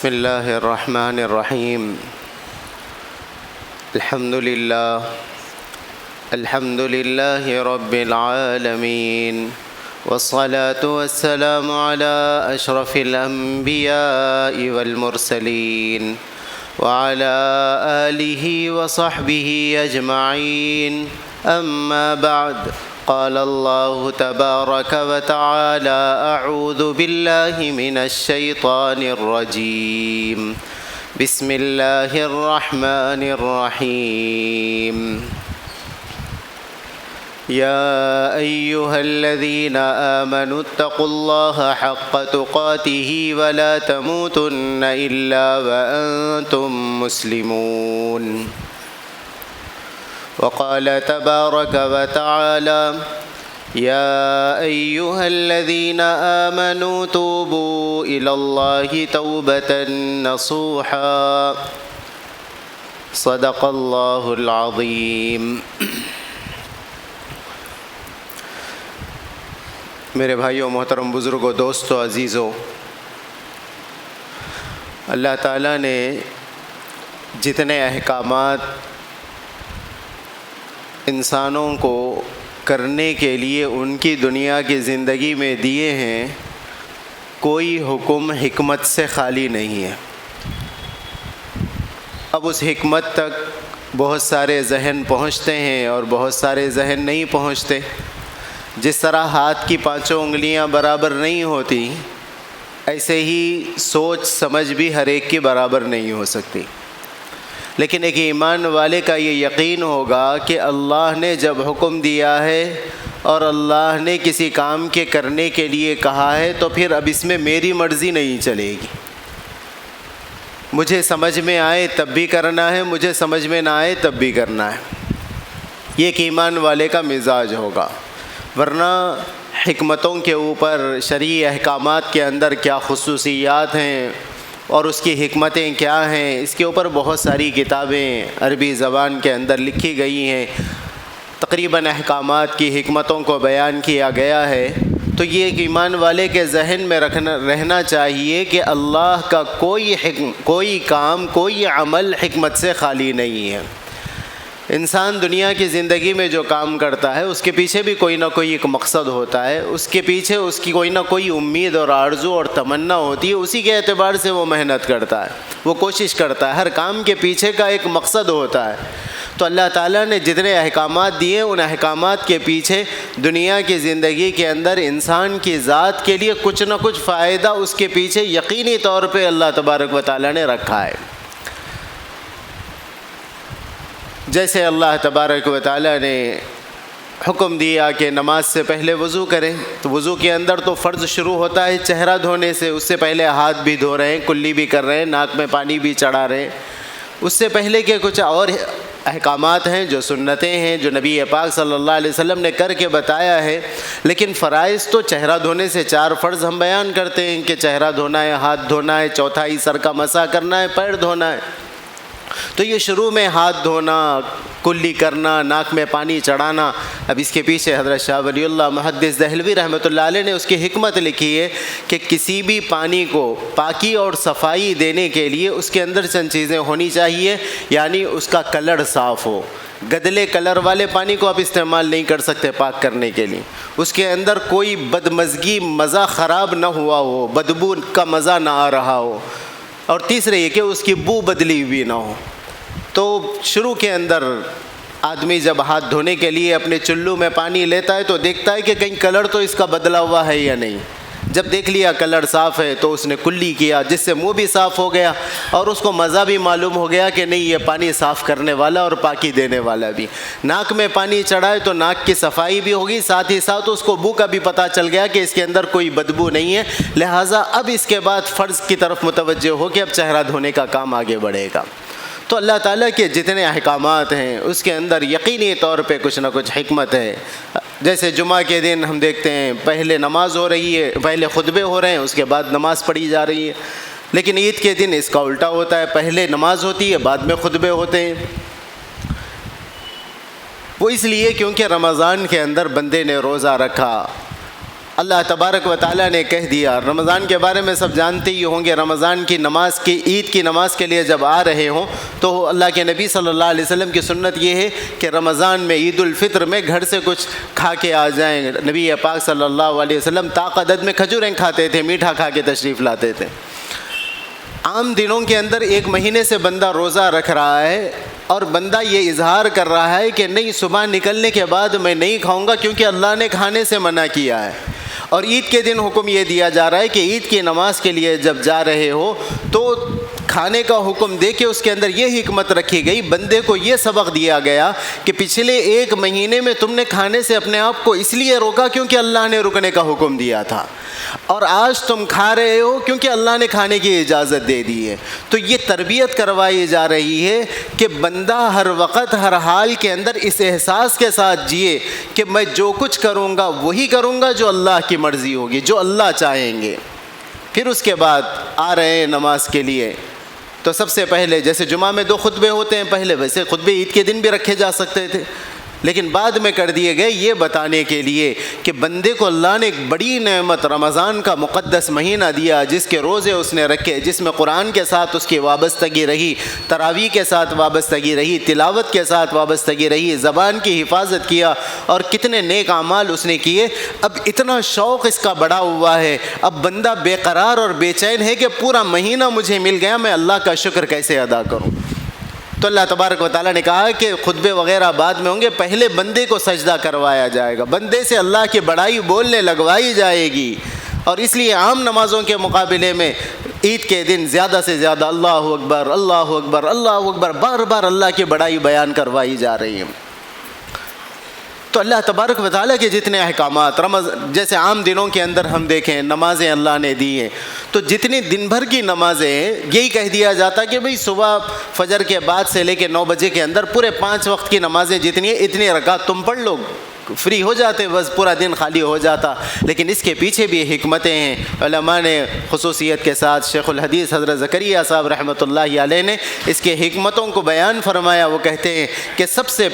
بسم اللہ الرحمن الرحیم الحمد للہ رب العالمین والصلاة والسلام على اشرف الانبیاء والمرسلین وعلى آلہ وصحبہ اجمعین اما بعد قال اللہ تبارک وتعالی اعوذ باللہ من الشیطان الرجیم بسم اللہ الرحمن الرحیم یا ایہا الذین آمنوا اتقوا اللہ حق تقاتہ ولا تموتن الا وانتم مسلمون وقال تبارك وتعالى يا أيها الذين آمنوا توبوا إلى الله توبة نصوحا صدق الله العظيم۔ میرے بھائیوں، محترم بزرگوں، دوستوں، عزیزوں، اللہ تعالیٰ نے جتنے احکامات انسانوں کو کرنے کے لیے ان کی دنیا کی زندگی میں دیے ہیں، کوئی حکم حکمت سے خالی نہیں ہے۔ اب اس حکمت تک بہت سارے ذہن پہنچتے ہیں اور بہت سارے ذہن نہیں پہنچتے۔ جس طرح ہاتھ کی پانچوں انگلیاں برابر نہیں ہوتی، ایسے ہی سوچ سمجھ بھی ہر ایک کی برابر نہیں ہو سکتی۔ لیکن ایک ایمان والے کا یہ یقین ہوگا کہ اللہ نے جب حکم دیا ہے اور اللہ نے کسی کام کے کرنے کے لیے کہا ہے تو پھر اب اس میں میری مرضی نہیں چلے گی۔ مجھے سمجھ میں آئے تب بھی کرنا ہے، مجھے سمجھ میں نہ آئے تب بھی کرنا ہے۔ یہ ایک ایمان والے کا مزاج ہوگا، ورنہ حکمتوں کے اوپر، شرعی احکامات کے اندر کیا خصوصیات ہیں اور اس کی حکمتیں کیا ہیں، اس کے اوپر بہت ساری کتابیں عربی زبان کے اندر لکھی گئی ہیں۔ تقریباً احکامات کی حکمتوں کو بیان کیا گیا ہے۔ تو یہ ایک ایمان والے کے ذہن میں رہنا چاہیے کہ اللہ کا کوئی کام، کوئی عمل حکمت سے خالی نہیں ہے۔ انسان دنیا کی زندگی میں جو کام کرتا ہے اس کے پیچھے بھی کوئی نہ کوئی ایک مقصد ہوتا ہے، اس کے پیچھے اس کی کوئی نہ کوئی امید اور آرزو اور تمنا ہوتی ہے، اسی کے اعتبار سے وہ محنت کرتا ہے، وہ کوشش کرتا ہے۔ ہر کام کے پیچھے کا ایک مقصد ہوتا ہے۔ تو اللہ تعالیٰ نے جتنے احکامات دیے، ان احکامات کے پیچھے دنیا کی زندگی کے اندر انسان کی ذات کے لیے کچھ نہ کچھ فائدہ اس کے پیچھے یقینی طور پہ اللہ تبارک و تعالیٰ نے رکھا ہے۔ جیسے اللہ تبارک و تعالیٰ نے حکم دیا کہ نماز سے پہلے وضو کریں، تو وضو کے اندر تو فرض شروع ہوتا ہے چہرہ دھونے سے، اس سے پہلے ہاتھ بھی دھو رہے ہیں، کلی بھی کر رہے ہیں، ناک میں پانی بھی چڑھا رہے ہیں۔ اس سے پہلے کے کچھ اور احکامات ہیں جو سنتیں ہیں، جو نبی پاک صلی اللہ علیہ وسلم نے کر کے بتایا ہے۔ لیکن فرائض تو چہرہ دھونے سے 4 فرض ہم بیان کرتے ہیں کہ چہرہ دھونا ہے، ہاتھ دھونا ہے، چوتھائی سر کا مسح کرنا ہے، پیر دھونا ہے۔ تو یہ شروع میں ہاتھ دھونا، کلی کرنا، ناک میں پانی چڑھانا، اب اس کے پیچھے حضرت شاہ ولی اللہ محدث دہلوی رحمۃ اللہ علیہ نے اس کی حکمت لکھی ہے کہ کسی بھی پانی کو پاکی اور صفائی دینے کے لیے اس کے اندر چند چیزیں ہونی چاہیے، یعنی اس کا کلر صاف ہو۔ گدلے کلر والے پانی کو آپ استعمال نہیں کر سکتے پاک کرنے کے لیے۔ اس کے اندر کوئی بدمزگی، مزہ خراب نہ ہوا ہو، بدبو کا مزہ نہ آ رہا ہو، اور تیسرے یہ کہ اس کی بو بدلی ہوئی نہ ہو۔ تو شروع کے اندر آدمی جب ہاتھ دھونے کے لیے اپنے چلو میں پانی لیتا ہے تو دیکھتا ہے کہ کہیں کلر تو اس کا بدلا ہوا ہے یا نہیں۔ جب دیکھ لیا کلر صاف ہے تو اس نے کلی کیا، جس سے منہ بھی صاف ہو گیا اور اس کو مزہ بھی معلوم ہو گیا کہ نہیں، یہ پانی صاف کرنے والا اور پاکی دینے والا بھی۔ ناک میں پانی چڑھائے تو ناک کی صفائی بھی ہوگی، ساتھ ہی ساتھ اس کو بو کا بھی پتہ چل گیا کہ اس کے اندر کوئی بدبو نہیں ہے، لہٰذا اب اس کے بعد فرض کی طرف متوجہ ہو کہ اب چہرہ دھونے کا کام آگے بڑھے گا۔ تو اللہ تعالیٰ کے جتنے احکامات ہیں اس کے اندر یقینی طور پہ کچھ نہ کچھ حکمت ہے۔ جیسے جمعہ کے دن ہم دیکھتے ہیں پہلے نماز ہو رہی ہے، پہلے خطبے ہو رہے ہیں، اس کے بعد نماز پڑھی جا رہی ہے۔ لیکن عید کے دن اس کا الٹا ہوتا ہے، پہلے نماز ہوتی ہے، بعد میں خطبے ہوتے ہیں۔ وہ اس لیے کیونکہ رمضان کے اندر بندے نے روزہ رکھا، اللہ تبارک و تعالیٰ نے کہہ دیا. رمضان کے بارے میں سب جانتے ہی ہوں گے. رمضان کی نماز کی عید کی نماز کے لیے جب آ رہے ہوں تو اللہ کے نبی صلی اللہ علیہ وسلم کی سنت یہ ہے کہ رمضان میں عید الفطر میں گھر سے کچھ کھا کے آ جائیں. نبی پاک صلی اللہ علیہ وسلم طاق عدد میں کھجوریں کھاتے تھے, میٹھا کھا کے تشریف لاتے تھے. عام دنوں کے اندر ایک مہینے سے بندہ روزہ رکھ رہا ہے اور بندہ یہ اظہار کر رہا ہے کہ نہیں, صبح نکلنے کے بعد میں نہیں کھاؤں گا کیونکہ اللہ نے کھانے سے منع کیا ہے. اور عید کے دن حکم یہ دیا جا رہا ہے کہ عید کی نماز کے لیے جب جا رہے ہو تو کھانے کا حکم دے کے اس کے اندر یہ حکمت رکھی گئی, بندے کو یہ سبق دیا گیا کہ پچھلے ایک مہینے میں تم نے کھانے سے اپنے آپ کو اس لیے روکا کیونکہ اللہ نے رکنے کا حکم دیا تھا, اور آج تم کھا رہے ہو کیونکہ اللہ نے کھانے کی اجازت دے دی ہے. تو یہ تربیت کروائی جا رہی ہے کہ بندہ ہر وقت ہر حال کے اندر اس احساس کے ساتھ جیے کہ میں جو کچھ کروں گا وہی کروں گا جو اللہ کی مرضی ہوگی, جو اللہ چاہیں گے. پھر اس کے بعد آ رہے ہیں نماز کے لیے تو سب سے پہلے جیسے جمعہ میں 2 خطبے ہوتے ہیں, پہلے ویسے خطبے عید کے دن بھی رکھے جا سکتے تھے, لیکن بعد میں کر دیے گئے یہ بتانے کے لیے کہ بندے کو اللہ نے ایک بڑی نعمت رمضان کا مقدس مہینہ دیا, جس کے روزے اس نے رکھے, جس میں قرآن کے ساتھ اس کی وابستگی رہی, تراویح کے ساتھ وابستگی رہی, تلاوت کے ساتھ وابستگی رہی, زبان کی حفاظت کیا اور کتنے نیک اعمال اس نے کیے. اب اتنا شوق اس کا بڑا ہوا ہے, اب بندہ بے قرار اور بے چین ہے کہ پورا مہینہ مجھے مل گیا, میں اللہ کا شکر کیسے ادا کروں. تو اللہ تبارک و تعالیٰ نے کہا کہ خطبے وغیرہ بعد میں ہوں گے, پہلے بندے کو سجدہ کروایا جائے گا, بندے سے اللہ کی بڑائی بولنے لگوائی جائے گی. اور اس لیے عام نمازوں کے مقابلے میں عید کے دن زیادہ سے زیادہ اللہ اکبر اللہ اکبر اللہ اکبر بار بار اللہ کی بڑائی بیان کروائی جا رہی ہے. تو اللہ تبارک و تعالیٰ کے جتنے احکامات جیسے عام دنوں کے اندر ہم دیکھیں نمازیں اللہ نے دی ہیں, تو جتنی دن بھر کی نمازیں ہیں یہی کہہ دیا جاتا کہ بھئی صبح فجر کے بعد سے لے کے 9 بجے کے اندر پورے 5 وقت کی نمازیں جتنی ہیں اتنی رکعت تم پڑھ لو, فری ہو جاتے, بس پورا دن خالی ہو جاتا. لیکن اس کے پیچھے بھی حکمتیں ہیں. علماء نے خصوصیت کے ساتھ شیخ الحدیث حضرت زکریا صاحب رحمۃ اللہ علیہ نے اس کے حکمتوں کو بیان فرمایا. وہ کہتے ہیں کہ سب سے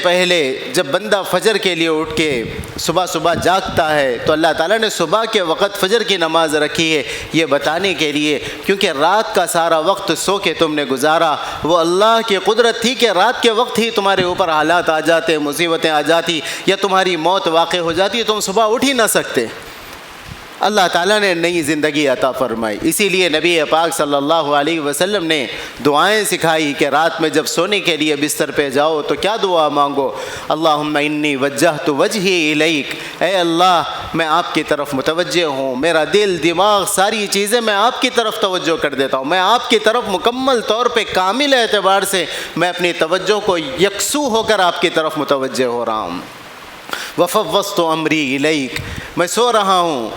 پہلے جب بندہ فجر کے لیے اٹھ کے صبح جاگتا ہے تو اللہ تعالیٰ نے صبح کے وقت فجر کی نماز رکھی ہے یہ بتانے کے لیے, کیونکہ رات کا سارا وقت سو کے تم نے گزارا, وہ اللہ کی قدرت تھی کہ رات کے وقت ہی تمہارے اوپر حالات آ جاتے, مصیبتیں آ جاتی یا تمہاری موت واقع ہو جاتی, تم صبح اٹھ ہی نہ سکتے. اللہ تعالیٰ نے نئی زندگی عطا فرمائی. اسی لیے نبی پاک صلی اللہ علیہ وسلم نے دعائیں سکھائی کہ رات میں جب سونے کے لیے بستر پہ جاؤ تو کیا دعا مانگو, اللہم انی وجہت وجہی الیک, اے اللہ میں آپ کی طرف متوجہ ہوں, میرا دل دماغ ساری چیزیں میں آپ کی طرف توجہ کر دیتا ہوں, میں آپ کی طرف مکمل طور پہ کامل اعتبار سے میں اپنی توجہ کو یکسو ہو کر آپ کی طرف متوجہ ہو رہا ہوں. وفوضت امری الیک, میں سو رہا ہوں,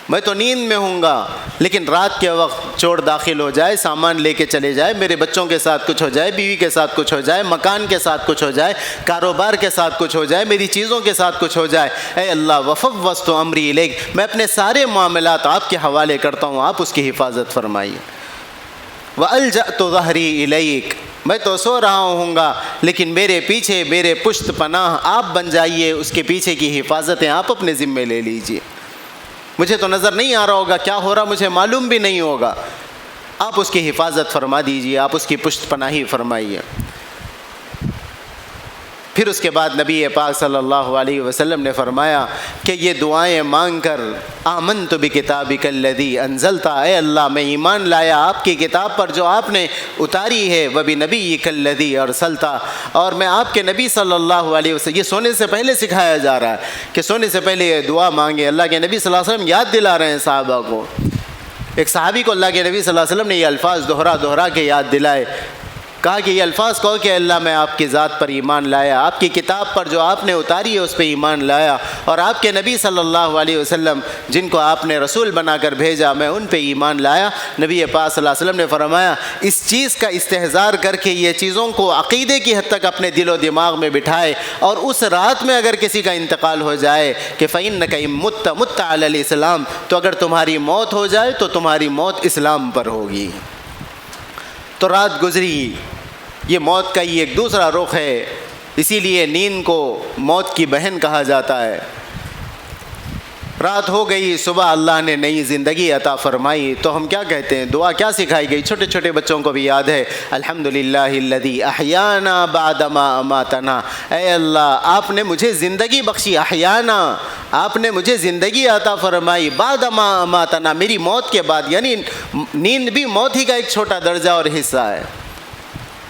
میں تو نیند میں ہوں گا, لیکن رات کے وقت چور داخل ہو جائے, سامان لے کے چلے جائے, میرے بچوں کے ساتھ کچھ ہو جائے, بیوی کے ساتھ کچھ ہو جائے, مکان کے ساتھ کچھ ہو جائے, کاروبار کے ساتھ کچھ ہو جائے, میری چیزوں کے ساتھ کچھ ہو جائے, اے اللہ وفوضت امری الیک, میں اپنے سارے معاملات آپ کے حوالے کرتا ہوں, آپ اس کی حفاظت فرمائیے. وَأَلْجَأْتُ ظَهْرِي إِلَيْكَ, میں تو سو رہا ہوں گا لیکن میرے پیچھے میرے پشت پناہ آپ بن جائیے, اس کے پیچھے کی حفاظتیں آپ اپنے ذمے لے لیجئے. مجھے تو نظر نہیں آ رہا ہوگا, کیا ہو رہا مجھے معلوم بھی نہیں ہوگا, آپ اس کی حفاظت فرما دیجئے, آپ اس کی پشت پناہی فرمائیے. پھر اس کے بعد نبی پاک صلی اللہ علیہ وسلم نے فرمایا کہ یہ دعائیں مانگ کر آمنت بکتابک الذی انزلتا, اے اللہ میں ایمان لایا آپ کی کتاب پر جو آپ نے اتاری ہے, وبنبیک الذی ارسلتا, اور میں آپ کے نبی صلی اللہ علیہ وسلم, یہ سونے سے پہلے سکھایا جا رہا ہے کہ سونے سے پہلے یہ دعا مانگے. اللہ کے نبی صلی اللہ علیہ وسلم یاد دلا رہے ہیں صحابہ کو. ایک صحابی کو اللہ کے نبی صلی اللہ علیہ وسلم نے یہ الفاظ دہرا کے یاد دلائے, کہا کہ یہ الفاظ کہو کہ اللہ میں آپ کی ذات پر ایمان لایا, آپ کی کتاب پر جو آپ نے اتاری ہے اس پہ ایمان لایا, اور آپ کے نبی صلی اللہ علیہ وسلم جن کو آپ نے رسول بنا کر بھیجا میں ان پہ ایمان لایا. نبی پاک صلی اللہ علیہ وسلم نے فرمایا اس چیز کا استحضار کر کے یہ چیزوں کو عقیدے کی حد تک اپنے دل و دماغ میں بٹھائے, اور اس رات میں اگر کسی کا انتقال ہو جائے کہ فَإِنَّكَ مُتَّ عَلَى الْإِسْلَامِ, تو اگر تمہاری موت ہو جائے تو تمہاری موت اسلام پر ہوگی. تو رات گزری, یہ موت کا ہی ایک دوسرا رخ ہے, اسی لیے نیند کو موت کی بہن کہا جاتا ہے. رات ہو گئی، صبح اللہ نے نئی زندگی عطا فرمائی، تو ہم کیا کہتے ہیں؟ دعا کیا سکھائی گئی؟ چھوٹے چھوٹے بچوں کو بھی یاد ہے، الحمدللہ الذی احیانا بعد ما اماتنا، اے اللہ آپ نے مجھے زندگی بخشی، احیانا آپ نے مجھے زندگی عطا فرمائی، بعد ما اماتنا میری موت کے بعد، یعنی نیند بھی موت ہی کا ایک چھوٹا درجہ اور حصہ ہے۔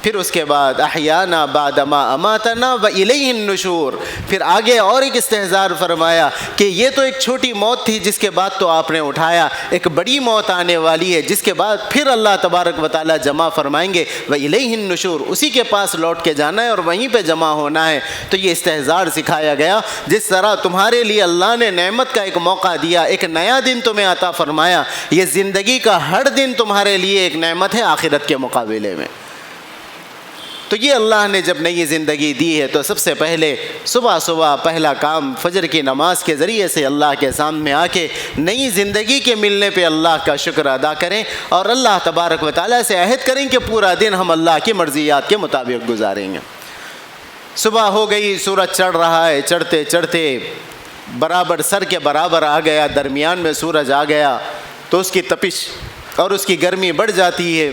پھر اس کے بعد احیانا بعد ما اماتنا والیہ النشور، پھر آگے اور ایک استحضار فرمایا کہ یہ تو ایک چھوٹی موت تھی جس کے بعد تو آپ نے اٹھایا، ایک بڑی موت آنے والی ہے جس کے بعد پھر اللہ تبارک و تعالیٰ جمع فرمائیں گے، والیہ النشور، اسی کے پاس لوٹ کے جانا ہے اور وہیں پہ جمع ہونا ہے۔ تو یہ استحضار سکھایا گیا، جس طرح تمہارے لیے اللہ نے نعمت کا ایک موقع دیا، ایک نیا دن تمہیں عطا فرمایا، یہ زندگی کا ہر دن تمہارے لیے ایک نعمت ہے آخرت کے مقابلے میں۔ تو یہ اللہ نے جب نئی زندگی دی ہے تو سب سے پہلے صبح صبح پہلا کام فجر کی نماز کے ذریعے سے اللہ کے سامنے آ کے نئی زندگی کے ملنے پہ اللہ کا شکر ادا کریں اور اللہ تبارک و تعالیٰ سے عہد کریں کہ پورا دن ہم اللہ کی مرضیات کے مطابق گزاریں گے۔ صبح ہو گئی، سورج چڑھ رہا ہے، چڑھتے چڑھتے برابر سر کے برابر آ گیا، درمیان میں سورج آ گیا تو اس کی تپش اور اس کی گرمی بڑھ جاتی ہے۔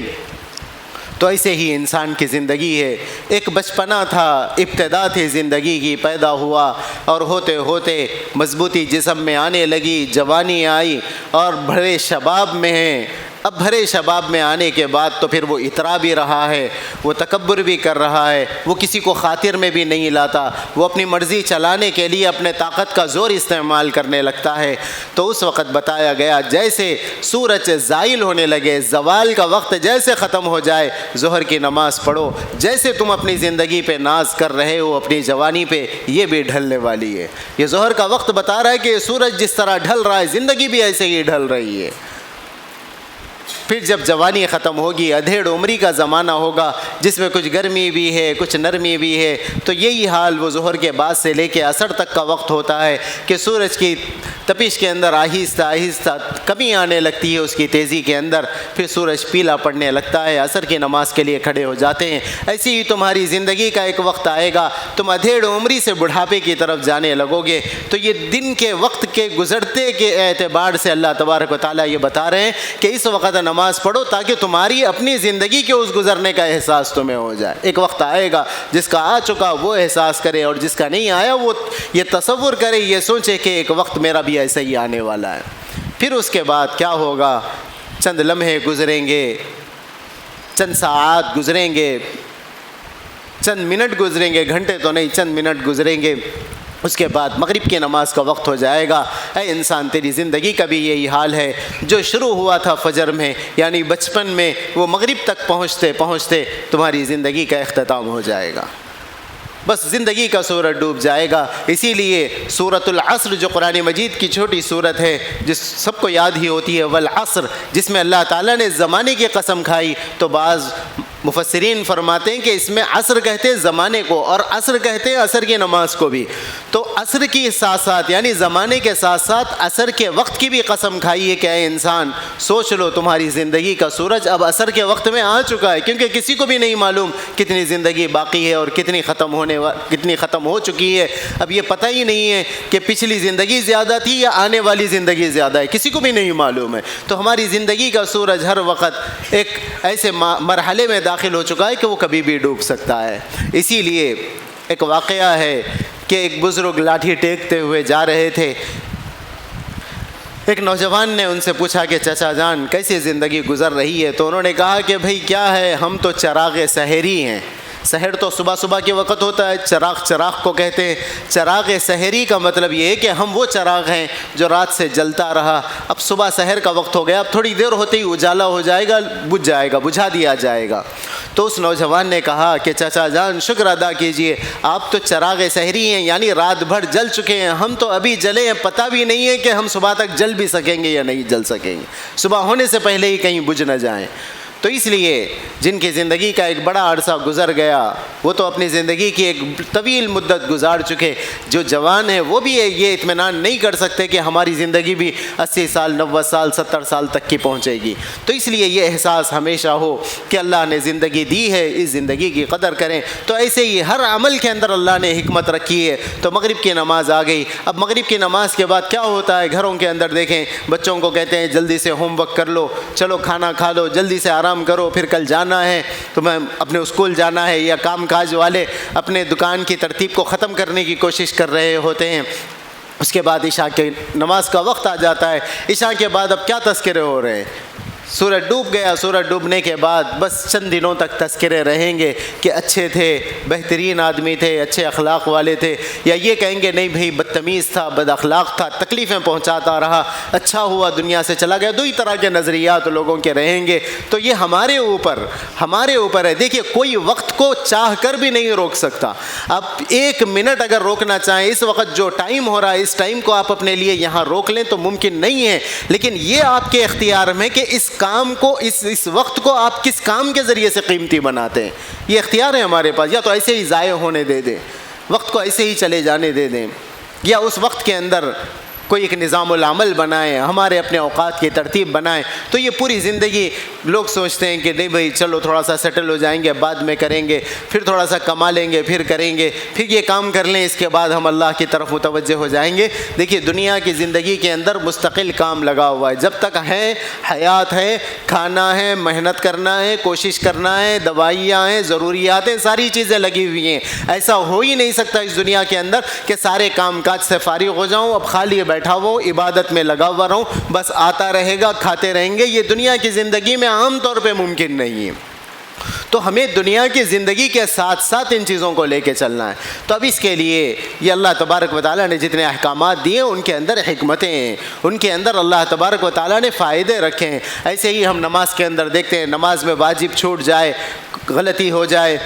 تو ایسے ہی انسان کی زندگی ہے، ایک بچپنا تھا، ابتدا تھی زندگی کی، پیدا ہوا اور ہوتے ہوتے مضبوطی جسم میں آنے لگی، جوانی آئی اور بڑے شباب میں ہیں۔ اب بھرے شباب میں آنے کے بعد تو پھر وہ اترا بھی رہا ہے، وہ تکبر بھی کر رہا ہے، وہ کسی کو خاطر میں بھی نہیں لاتا، وہ اپنی مرضی چلانے کے لیے اپنے طاقت کا زور استعمال کرنے لگتا ہے۔ تو اس وقت بتایا گیا جیسے سورج زائل ہونے لگے، زوال کا وقت جیسے ختم ہو جائے، ظہر کی نماز پڑھو، جیسے تم اپنی زندگی پہ ناز کر رہے ہو اپنی جوانی پہ، یہ بھی ڈھلنے والی ہے۔ یہ ظہر کا وقت بتا رہا ہے کہ سورج جس طرح ڈھل رہا ہے زندگی بھی ایسے ہی ڈھل رہی ہے۔ پھر جب جوانی ختم ہوگی، ادھیڑ عمری کا زمانہ ہوگا جس میں کچھ گرمی بھی ہے کچھ نرمی بھی ہے، تو یہی حال وہ ظہر کے بعد سے لے کے عصر تک کا وقت ہوتا ہے کہ سورج کی تپش کے اندر آہستہ آہستہ کمی آنے لگتی ہے، اس کی تیزی کے اندر، پھر سورج پیلا پڑنے لگتا ہے، عصر کی نماز کے لیے کھڑے ہو جاتے ہیں۔ ایسی ہی تمہاری زندگی کا ایک وقت آئے گا، تم ادھیڑ عمری سے بڑھاپے کی طرف جانے لگو گے۔ تو یہ دن کے وقت کے گزرتے کے اعتبار سے اللہ تبارک و تعالیٰ یہ بتا رہے ہیں کہ اس وقت نماز پڑھو تاکہ تمہاری اپنی زندگی کے اس گزرنے کا احساس تمہیں ہو جائے۔ ایک وقت آئے گا جس کا آ چکا وہ احساس کرے، اور جس کا نہیں آیا وہ یہ تصور کرے، یہ سوچے کہ ایک وقت میرا بھی ایسا ہی آنے والا ہے۔ پھر اس کے بعد کیا ہوگا؟ چند لمحے گزریں گے، چند ساعات گزریں گے، چند منٹ گزریں گے، گھنٹے تو نہیں، چند منٹ گزریں گے۔ اس کے بعد مغرب کی نماز کا وقت ہو جائے گا۔ اے انسان، تیری زندگی کا بھی یہی حال ہے، جو شروع ہوا تھا فجر میں یعنی بچپن میں، وہ مغرب تک پہنچتے پہنچتے تمہاری زندگی کا اختتام ہو جائے گا، بس زندگی کا سورج ڈوب جائے گا۔ اسی لیے سورۃ العصر جو قرآن مجید کی چھوٹی سورت ہے، جس سب کو یاد ہی ہوتی ہے، والعصر، جس میں اللہ تعالیٰ نے زمانے کی قسم کھائی، تو بعض مفسرین فرماتے ہیں کہ اس میں عصر کہتے ہیں زمانے کو، اور عصر کہتے ہیں عصر کی نماز کو بھی۔ تو عصر کی ساتھ ساتھ یعنی زمانے کے ساتھ ساتھ عصر کے وقت کی بھی قسم کھائی ہے کہ اے انسان سوچ لو، تمہاری زندگی کا سورج اب عصر کے وقت میں آ چکا ہے، کیونکہ کسی کو بھی نہیں معلوم کتنی زندگی باقی ہے اور کتنی ختم ہو چکی ہے۔ اب یہ پتہ ہی نہیں ہے کہ پچھلی زندگی زیادہ تھی یا آنے والی زندگی زیادہ ہے، کسی کو بھی نہیں معلوم ہے۔ تو ہماری زندگی کا سورج ہر وقت ایک ایسے مرحلے میں داخل ہو چکا ہے کہ وہ کبھی بھی ڈوب سکتا ہے۔ اسی لیے ایک واقعہ ہے کہ ایک بزرگ لاٹھی ٹیکتے ہوئے جا رہے تھے، ایک نوجوان نے ان سے پوچھا کہ چچا جان کیسی زندگی گزر رہی ہے؟ تو انہوں نے کہا کہ بھئی کیا ہے، ہم تو چراغ سحری ہیں۔ سحر تو صبح صبح کے وقت ہوتا ہے، چراغ کو کہتے ہیں۔ چراغ سحری کا مطلب یہ ہے کہ ہم وہ چراغ ہیں جو رات سے جلتا رہا، اب صبح سحر کا وقت ہو گیا، اب تھوڑی دیر ہوتے ہی اجالا ہو جائے گا، بجھ جائے گا، بجھا دیا جائے گا۔ تو اس نوجوان نے کہا کہ چچا جان شکر ادا کیجئے، آپ تو چراغ سحری ہیں، یعنی رات بھر جل چکے ہیں، ہم تو ابھی جلے ہیں، پتہ بھی نہیں ہے کہ ہم صبح تک جل بھی سکیں گے یا نہیں جل سکیں گے، صبح ہونے سے پہلے ہی کہیں بجھ نہ جائیں۔ تو اس لیے جن کی زندگی کا ایک بڑا عرصہ گزر گیا وہ تو اپنی زندگی کی ایک طویل مدت گزار چکے. جو جوان ہیں وہ بھی یہ اطمینان نہیں کر سکتے کہ ہماری زندگی بھی 80 سال 90 سال 70 سال تک کی پہنچے گی. تو اس لیے یہ احساس ہمیشہ ہو کہ اللہ نے زندگی دی ہے, اس زندگی کی قدر کریں. تو ایسے ہی ہر عمل کے اندر اللہ نے حکمت رکھی ہے. تو مغرب کی نماز آ گئی. اب مغرب کی نماز کے بعد کیا ہوتا ہے, گھروں کے اندر دیکھیں بچوں کو کہتے ہیں جلدی سے ہوم ورک کر لو, چلو کھانا کھا لو, جلدی سے آرام کرو, پھر کل جانا ہے تمہیں اپنے اسکول جانا ہے, یا کام کاج والے اپنے دکان کی ترتیب کو ختم کرنے کی کوشش کر رہے ہوتے ہیں. اس کے بعد عشاء کی نماز کا وقت آ جاتا ہے. عشاء کے بعد اب کیا تذکرے ہو رہے ہیں, سورج ڈوب گیا, سورج ڈوبنے کے بعد بس چند دنوں تک تذکرے رہیں گے کہ اچھے تھے, بہترین آدمی تھے, اچھے اخلاق والے تھے, یا یہ کہیں گے نہیں بھائی بدتمیز تھا, بد اخلاق تھا, تکلیفیں پہنچاتا رہا, اچھا ہوا دنیا سے چلا گیا. دو ہی طرح کے نظریات لوگوں کے رہیں گے. تو یہ ہمارے اوپر ہے. دیکھیے کوئی وقت کو چاہ کر بھی نہیں روک سکتا. آپ 1 منٹ اگر روکنا چاہیں, اس وقت جو ٹائم ہو رہا ہے اس ٹائم کو آپ اپنے لیے یہاں روک لیں تو ممکن نہیں ہے. لیکن یہ آپ کے اختیار میں کہ اس کام کو اس وقت کو آپ کس کام کے ذریعے سے قیمتی بناتے ہیں. یہ اختیار ہے ہمارے پاس. یا تو ایسے ہی ضائع ہونے دے دیں, وقت کو ایسے ہی چلے جانے دے دیں, یا اس وقت کے اندر کوئی ایک نظام العمل بنائیں, ہمارے اپنے اوقات کی ترتیب بنائیں. تو یہ پوری زندگی لوگ سوچتے ہیں کہ نہیں بھائی چلو تھوڑا سا سیٹل ہو جائیں گے, بعد میں کریں گے, پھر تھوڑا سا کما لیں گے, پھر کریں گے, پھر یہ کام کر لیں, اس کے بعد ہم اللہ کی طرف متوجہ ہو جائیں گے. دیکھیے دنیا کی زندگی کے اندر مستقل کام لگا ہوا ہے. جب تک ہے, حیات ہے, کھانا ہے, محنت کرنا ہے, کوشش کرنا ہے, دوائیاں ہیں, ضروریات ہیں, ساری چیزیں لگی ہوئی ہیں. ایسا ہو ہی نہیں سکتا اس دنیا کے اندر کہ سارے کام کاج سے فارغ ہو جاؤں, اب خالی بیٹھا ہوا ہوں, عبادت میں لگا ہوا رہوں, بس آتا رہے گا, کھاتے رہیں گے. یہ دنیا کی زندگی میں عام طور پہ ممکن نہیں ہے. تو ہمیں دنیا کی زندگی کے ساتھ ساتھ ان چیزوں کو لے کے چلنا ہے. تو اب اس کے لیے یہ اللہ تبارک و تعالیٰ نے جتنے احکامات دیے ان کے اندر حکمتیں ہیں, ان کے اندر اللہ تبارک و تعالیٰ نے فائدے رکھے ہیں. ایسے ہی ہم نماز کے اندر دیکھتے ہیں, نماز میں واجب چھوٹ جائے, غلطی ہو جائے,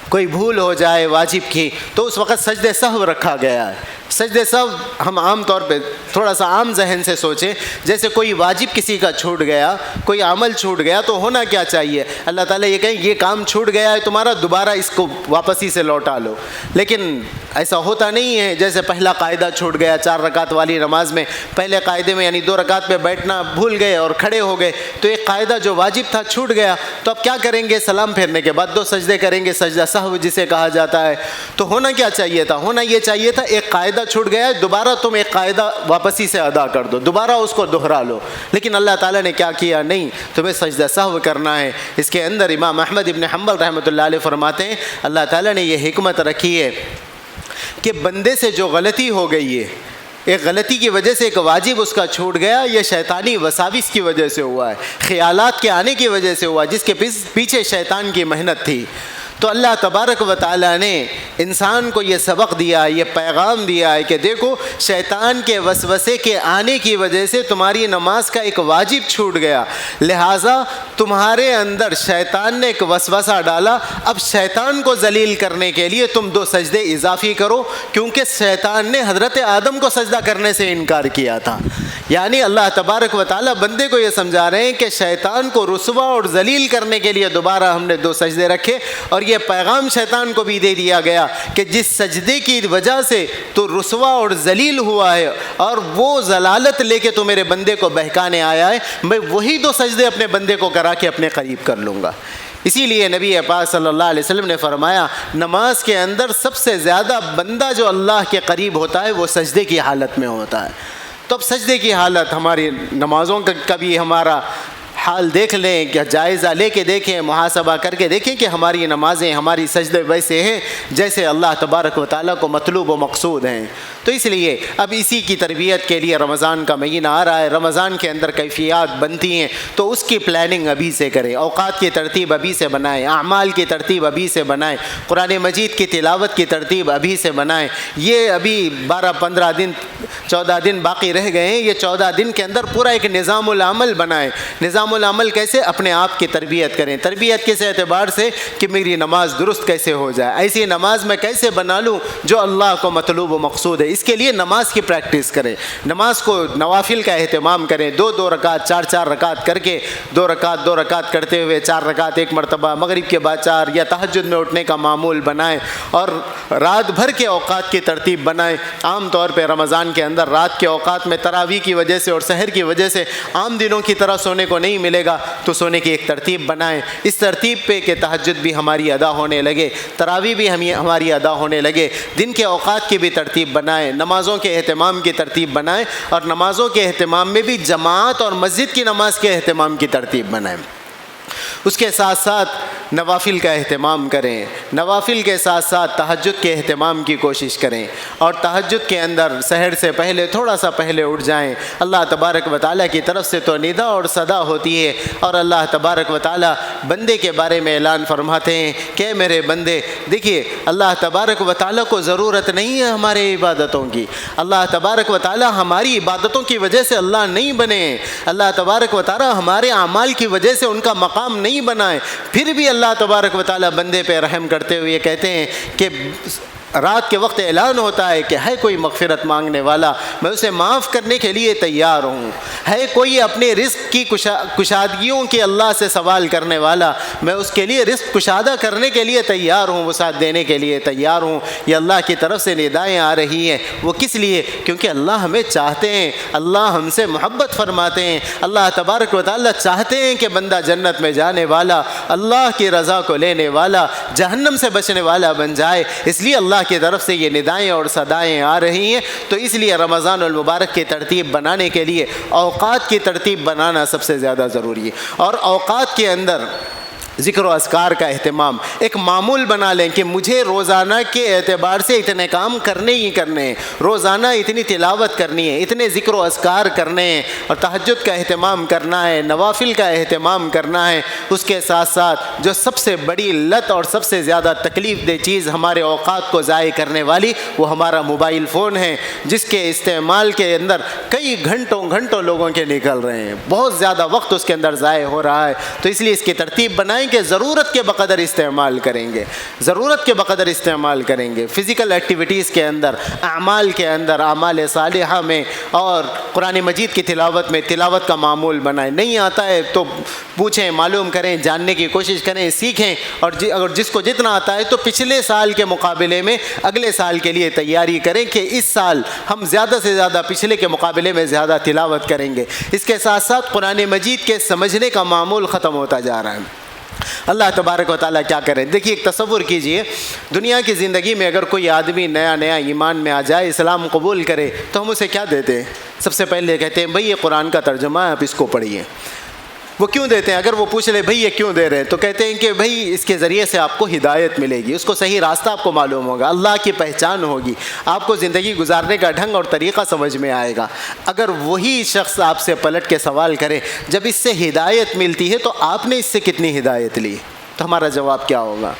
کوئی بھول ہو جائے واجب کی, تو اس وقت سجدے سہو رکھا گیا ہے. سجدے سہو ہم عام طور پہ تھوڑا سا عام ذہن سے سوچیں, جیسے کوئی واجب کسی کا چھوٹ گیا, کوئی عمل چھوٹ گیا, تو ہونا کیا چاہیے, اللہ تعالیٰ یہ کہیں یہ کام چھوٹ گیا ہے تمہارا, دوبارہ اس کو واپس ہی سے لوٹا لو. لیکن ایسا ہوتا نہیں ہے. جیسے پہلا قاعدہ چھوٹ گیا 4 رکعت والی نماز میں, پہلے قاعدے میں یعنی 2 رکعت پہ بیٹھنا بھول گئے اور کھڑے ہو گئے, تو ایک قاعدہ جو واجب تھا چھوٹ گیا. تو اب کیا کریں گے, سلام پھیرنے کے بعد 2 سجدے کریں گے, سجدہ سہو جسے کہا جاتا ہے. تو ہونا کیا چاہیے تھا, ہونا یہ چاہیے تھا ایک قاعدہ چھوٹ گیا ہے, دوبارہ تم ایک قاعدہ واپسی سے ادا کر دو, دوبارہ اس کو دہرا لو. لیکن اللہ تعالیٰ نے کیا کیا, نہیں, تمہیں سجدہ سہو کرنا ہے. اس کے اندر امام احمد ابن حنبل رحمۃ اللہ علیہ فرماتے ہیں اللہ تعالیٰ نے یہ حکمت رکھی ہے کہ بندے سے جو غلطی ہو گئی ہے, ایک غلطی کی وجہ سے ایک واجب اس کا چھوٹ گیا, یہ شیطانی وساوس کی وجہ سے ہوا ہے, خیالات کے آنے کی وجہ سے ہوا, جس کے پیچھے شیطان کی محنت تھی. تو اللہ تبارک و تعالیٰ نے انسان کو یہ سبق دیا, یہ پیغام دیا ہے کہ دیکھو شیطان کے وسوسے کے آنے کی وجہ سے تمہاری نماز کا ایک واجب چھوٹ گیا, لہٰذا تمہارے اندر شیطان نے ایک وسوسہ ڈالا. اب شیطان کو ذلیل کرنے کے لیے تم 2 سجدے اضافی کرو, کیونکہ شیطان نے حضرت آدم کو سجدہ کرنے سے انکار کیا تھا. یعنی اللہ تبارک و تعالیٰ بندے کو یہ سمجھا رہے ہیں کہ شیطان کو رسوا اور ذلیل کرنے کے لیے دوبارہ ہم نے 2 سجدے رکھے, اور یہ پیغام شیطان کو بھی دے دیا گیا کہ جس سجدے کی وجہ سے تو رسوا اور ذلیل ہوا ہے اور وہ ضلالت لے کے تو میرے بندے کو بہکانے آیا ہے, میں وہی 2 سجدے اپنے بندے کو کرا کے اپنے قریب کر لوں گا. اسی لیے نبی پاک صلی اللہ علیہ وسلم نے فرمایا نماز کے اندر سب سے زیادہ بندہ جو اللہ کے قریب ہوتا ہے وہ سجدے کی حالت میں ہوتا ہے. تو اب سجدے کی حالت ہماری نمازوں کا بھی ہمارا حال دیکھ لیں, کہ جائزہ لے کے دیکھیں, محاسبہ کر کے دیکھیں کہ ہماری نمازیں, ہماری سجدے ویسے ہیں جیسے اللہ تبارک و تعالیٰ کو مطلوب و مقصود ہیں. تو اس لیے اب اسی کی تربیت کے لیے رمضان کا مہینہ آ رہا ہے, رمضان کے اندر کیفیات بنتی ہیں, تو اس کی پلاننگ ابھی سے کریں, اوقات کی ترتیب ابھی سے بنائیں, اعمال کی ترتیب ابھی سے بنائیں, قرآن مجید کی تلاوت کی ترتیب ابھی سے بنائیں. یہ ابھی 12-15 دن 14 دن باقی رہ گئے ہیں, یہ 14 دن کے اندر پورا ایک نظام العمل بنائیں. نظام انجام العمل کیسے؟ اپنے آپ کی تربیت کریں. تربیت کس اعتبار سے؟ کہ میری نماز درست کیسے ہو جائے, ایسی نماز میں کیسے بنا لوں جو اللہ کو مطلوب و مقصود ہے. اس کے لیے نماز کی پریکٹس کریں, نماز کو نوافل کا اہتمام کریں. 2 رکعت 4 رکعت کر کے 2 رکعت کرتے ہوئے 4 رکعت ایک مرتبہ, مغرب کے بعد 4, یا تہجد میں اٹھنے کا معمول بنائیں اور رات بھر کے اوقات کی ترتیب بنائیں. عام طور پہ رمضان کے اندر رات کے اوقات میں تراویح کی وجہ سے اور سحر کی وجہ سے عام دنوں کی طرح سونے کو نہیں ملے گا, تو سونے کی ایک ترتیب بنائیں. اس ترتیب پہ کہ تہجد بھی ہماری ادا ہونے لگے, تراویح بھی ہماری ادا ہونے لگے. دن کے اوقات کی بھی ترتیب بنائیں, نمازوں کے اہتمام کی ترتیب بنائیں, اور نمازوں کے اہتمام میں بھی جماعت اور مسجد کی نماز کے اہتمام کی ترتیب بنائیں. اس کے ساتھ ساتھ نوافل کا اہتمام کریں, نوافل کے ساتھ ساتھ تہجد کے اہتمام کی کوشش کریں, اور تہجد کے اندر سحر سے پہلے تھوڑا سا پہلے اٹھ جائیں. اللہ تبارک و تعالیٰ کی طرف سے تو ندا اور صدا ہوتی ہے, اور اللہ تبارک و تعالیٰ بندے کے بارے میں اعلان فرماتے ہیں کہ میرے بندے, دیکھیے اللہ تبارک و تعالیٰ کو ضرورت نہیں ہے ہمارے عبادتوں کی. اللہ تبارک و تعالیٰ ہماری عبادتوں کی وجہ سے اللہ نہیں بنے, اللہ تبارک و تعالیٰ ہمارے اعمال کی وجہ سے ان کا مقام نہیں بنائے. پھر بھی اللہ تبارک و تعالیٰ بندے پہ رحم کرتے ہوئے کہتے ہیں کہ رات کے وقت اعلان ہوتا ہے کہ ہے کوئی مغفرت مانگنے والا, میں اسے معاف کرنے کے لیے تیار ہوں. ہے کوئی اپنے رزق کی کشادگیوں کی اللہ سے سوال کرنے والا, میں اس کے لیے رزق کشادہ کرنے کے لیے تیار ہوں, وسعت دینے کے لیے تیار ہوں. یہ اللہ کی طرف سے ندائیں آ رہی ہیں. وہ کس لیے؟ کیونکہ اللہ ہمیں چاہتے ہیں, اللہ ہم سے محبت فرماتے ہیں. اللہ تبارک و تعالیٰ چاہتے ہیں کہ بندہ جنت میں جانے والا, اللہ کی رضا کو لینے والا, جہنم سے بچنے والا بن جائے. اس لیے اللہ کی طرف سے یہ ندائیں اور صدائیں آ رہی ہیں. تو اس لیے رمضان المبارک کی ترتیب بنانے کے لیے اوقات کی ترتیب بنانا سب سے زیادہ ضروری ہے, اور اوقات کے اندر ذکر و اذکار کا اہتمام ایک معمول بنا لیں کہ مجھے روزانہ کے اعتبار سے اتنے کام کرنے ہی کرنے ہیں, روزانہ اتنی تلاوت کرنی ہے, اتنے ذکر و اذکار کرنے ہیں, اور تہجد کا اہتمام کرنا ہے, نوافل کا اہتمام کرنا ہے. اس کے ساتھ ساتھ جو سب سے بڑی لت اور سب سے زیادہ تکلیف دہ چیز ہمارے اوقات کو ضائع کرنے والی, وہ ہمارا موبائل فون ہے, جس کے استعمال کے اندر کئی گھنٹوں لوگوں کے نکل رہے ہیں, بہت زیادہ وقت اس کے اندر ضائع ہو رہا ہے. تو اس لیے اس کی ترتیب بنائیں کہ ضرورت کے بقدر استعمال کریں گے, ضرورت کے بقدر استعمال کریں گے. فزیکل ایکٹیویٹیز کے اندر, اعمال کے اندر, اعمال صالحہ میں, اور قرآن مجید کی تلاوت میں تلاوت کا معمول بنائیں. نہیں آتا ہے تو پوچھیں, معلوم کریں, جاننے کی کوشش کریں, سیکھیں, اور اگر جس کو جتنا آتا ہے تو پچھلے سال کے مقابلے میں اگلے سال کے لیے تیاری کریں کہ اس سال ہم زیادہ سے زیادہ پچھلے کے مقابلے میں زیادہ تلاوت کریں گے. اس کے ساتھ ساتھ قرآن مجید کے سمجھنے کا معمول ختم ہوتا جا رہا ہے. اللہ تبارک و تعالیٰ کیا کرے؟ دیکھیے ایک تصور کیجئے, دنیا کی زندگی میں اگر کوئی آدمی نیا ایمان میں آ جائے, اسلام قبول کرے, تو ہم اسے کیا دیتے ہیں؟ سب سے پہلے کہتے ہیں بھئی یہ قرآن کا ترجمہ ہے, آپ اس کو پڑھیے. وہ کیوں دیتے ہیں؟ اگر وہ پوچھ لے بھئی یہ کیوں دے رہے ہیں, تو کہتے ہیں کہ بھئی اس کے ذریعے سے آپ کو ہدایت ملے گی, اس کو صحیح راستہ آپ کو معلوم ہوگا, اللہ کی پہچان ہوگی, آپ کو زندگی گزارنے کا ڈھنگ اور طریقہ سمجھ میں آئے گا. اگر وہی شخص آپ سے پلٹ کے سوال کرے جب اس سے ہدایت ملتی ہے تو آپ نے اس سے کتنی ہدایت لی, تو ہمارا جواب کیا ہوگا؟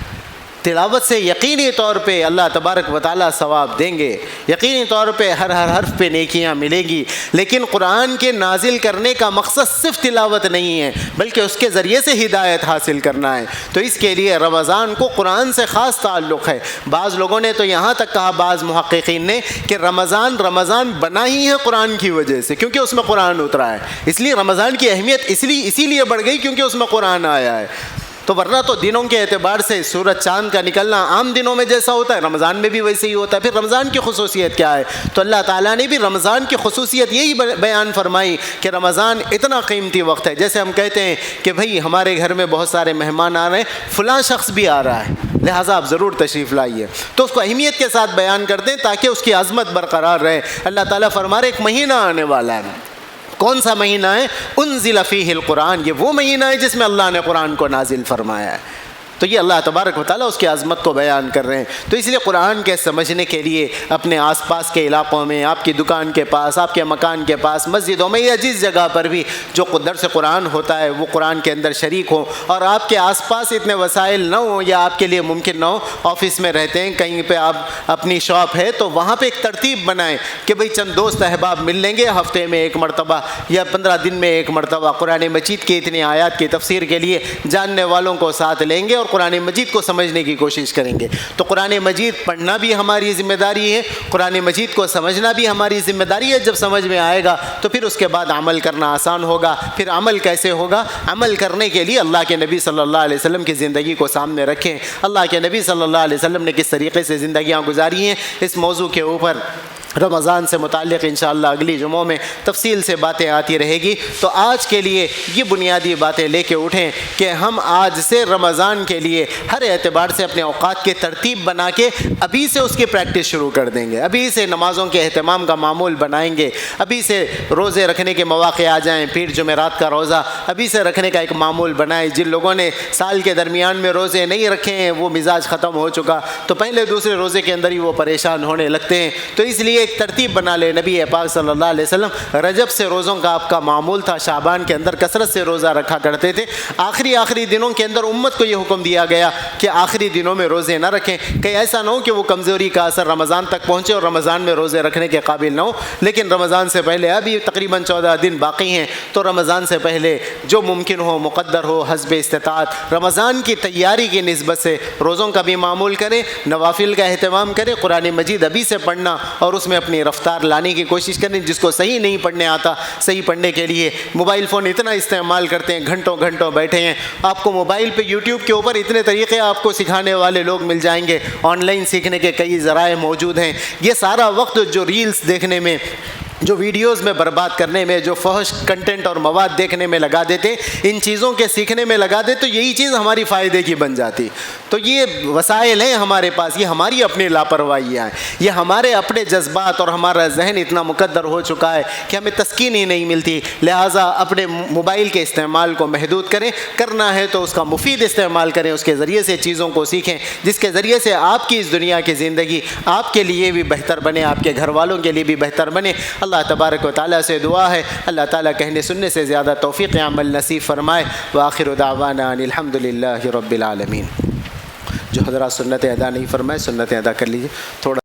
تلاوت سے یقینی طور پہ اللہ تبارک و تعالیٰ ثواب دیں گے, یقینی طور پہ ہر حرف پہ نیکیاں ملیں گی. لیکن قرآن کے نازل کرنے کا مقصد صرف تلاوت نہیں ہے, بلکہ اس کے ذریعے سے ہدایت حاصل کرنا ہے. تو اس کے لیے رمضان کو قرآن سے خاص تعلق ہے. بعض لوگوں نے تو یہاں تک کہا, بعض محققین نے, کہ رمضان بنا ہی ہے قرآن کی وجہ سے, کیونکہ اس میں قرآن اترا ہے. اس لیے رمضان کی اہمیت اسی لیے بڑھ گئی کیونکہ اس میں قرآن آیا ہے. تو ورنہ تو دنوں کے اعتبار سے سورج چاند کا نکلنا عام دنوں میں جیسا ہوتا ہے, رمضان میں بھی ویسے ہی ہوتا ہے. پھر رمضان کی خصوصیت کیا ہے؟ تو اللہ تعالیٰ نے بھی رمضان کی خصوصیت یہی بیان فرمائی کہ رمضان اتنا قیمتی وقت ہے. جیسے ہم کہتے ہیں کہ بھئی ہمارے گھر میں بہت سارے مہمان آ رہے ہیں, فلاں شخص بھی آ رہا ہے, لہٰذا آپ ضرور تشریف لائیے. تو اس کو اہمیت کے ساتھ بیان کرتے ہیں تاکہ اس کی عظمت برقرار رہے. اللہ تعالیٰ فرما رہے ایک مہینہ آنے والا ہے. کون سا مہینہ ہے؟ انزل فیہ القرآن, یہ وہ مہینہ ہے جس میں اللہ نے قرآن کو نازل فرمایا ہے. تو یہ اللہ تبارک و تعالیٰ اس کی عظمت کو بیان کر رہے ہیں۔ تو اس لیے قرآن کے سمجھنے کے لیے اپنے آس پاس کے علاقوں میں، آپ کی دکان کے پاس، آپ کے مکان کے پاس، مسجدوں میں یا جس جگہ پر بھی جو درس قرآن ہوتا ہے وہ قرآن کے اندر شریک ہو، اور آپ کے آس پاس اتنے وسائل نہ ہوں یا آپ کے لیے ممکن نہ ہو، آفس میں رہتے ہیں، کہیں پہ آپ اپنی شاپ ہے تو وہاں پہ ایک ترتیب بنائیں کہ بھئی چند دوست احباب مل لیں گے ہفتے میں ایک مرتبہ یا 15 دن میں ایک مرتبہ، قرآن مجید کی اتنی آیات کی تفسیر کے لیے جاننے والوں کو ساتھ لیں گے اور قرآن مجید کو سمجھنے کی کوشش کریں گے۔ تو قرآن مجید پڑھنا بھی ہماری ذمہ داری ہے، قرآن مجید کو سمجھنا بھی ہماری ذمہ داری ہے۔ جب سمجھ میں آئے گا تو پھر اس کے بعد عمل کرنا آسان ہوگا۔ پھر عمل کیسے ہوگا؟ عمل کرنے کے لیے اللہ کے نبی صلی اللہ علیہ وسلم کی زندگی کو سامنے رکھیں۔ اللہ کے نبی صلی اللہ علیہ وسلم نے کس طریقے سے زندگیاں گزاری ہیں، اس موضوع کے اوپر رمضان سے متعلق انشاءاللہ اگلی جمعوں میں تفصیل سے باتیں آتی رہے گی۔ تو آج کے لیے یہ بنیادی باتیں لے کے اٹھیں کہ ہم آج سے رمضان کے لیے ہر اعتبار سے اپنے اوقات کی ترتیب بنا کے ابھی سے اس کی پریکٹس شروع کر دیں گے، ابھی سے نمازوں کے اہتمام کا معمول بنائیں گے، ابھی سے روزے رکھنے کے مواقع آ جائیں، پیر جمعرات کا روزہ ابھی سے رکھنے کا ایک معمول بنائیں۔ جن لوگوں نے سال کے درمیان میں روزے نہیں رکھے ہیں وہ مزاج ختم ہو چکا تو پہلے دوسرے روزے کے اندر ہی وہ پریشان ہونے لگتے ہیں، تو اس لیے ایک ترتیب بنا لے۔ نبی پاک صلی اللہ علیہ وسلم رجب سے روزوں کا آپ کا معمول تھا، شعبان کے اندر کثرت سے روزہ رکھا کرتے تھے۔ آخری دنوں کے اندر امت کو یہ حکم دیا گیا کہ آخری دنوں میں روزے نہ رکھیں، کہیں ایسا نہ ہو کہ وہ کمزوری کا اثر رمضان تک پہنچے اور رمضان میں روزے رکھنے کے قابل نہ ہو۔ لیکن رمضان سے پہلے ابھی تقریباً 14 دن باقی ہیں، تو رمضان سے پہلے جو ممکن ہو، مقدر ہو، حسب استطاعت رمضان کی تیاری کی نسبت سے روزوں کا بھی معمول کریں، نوافل کا اہتمام کریں، قرآن مجید ابھی سے پڑھنا اور اس میں اپنی رفتار لانے کی کوشش کریں۔ جس کو صحیح نہیں پڑھنے آتا، صحیح پڑھنے کے لیے موبائل فون اتنا استعمال کرتے ہیں، گھنٹوں گھنٹوں بیٹھے ہیں، آپ کو موبائل پہ یوٹیوب کے اوپر اتنے طریقے آپ کو سکھانے والے لوگ مل جائیں گے، آن لائن سیکھنے کے کئی ذرائع موجود ہیں۔ یہ سارا وقت جو ریلز دیکھنے میں، جو ویڈیوز میں برباد کرنے میں، جو فحش کنٹینٹ اور مواد دیکھنے میں لگا دیتے، ان چیزوں کے سیکھنے میں لگا دے تو یہی چیز ہماری فائدے کی بن جاتی۔ تو یہ وسائل ہیں ہمارے پاس، یہ ہماری اپنی لاپرواہیاں ہیں، یہ ہمارے اپنے جذبات اور ہمارا ذہن اتنا مقدر ہو چکا ہے کہ ہمیں تسکین ہی نہیں ملتی۔ لہٰذا اپنے موبائل کے استعمال کو محدود کریں، کرنا ہے تو اس کا مفید استعمال کریں، اس کے ذریعے سے چیزوں کو سیکھیں جس کے ذریعے سے آپ کی اس دنیا کی زندگی آپ کے لیے بھی بہتر بنے، آپ کے گھر والوں کے لیے بھی بہتر بنے۔ اللہ تبارک و تعالیٰ سے دعا ہے اللہ تعالیٰ کہنے سننے سے زیادہ توفیق عمل نصیب فرمائے۔ وآخر دعوانا ان الحمد للہ رب العالمین۔ جو حضرات سنتیں ادا نہیں فرمائے سنتیں ادا کر لیجیے۔ تھوڑا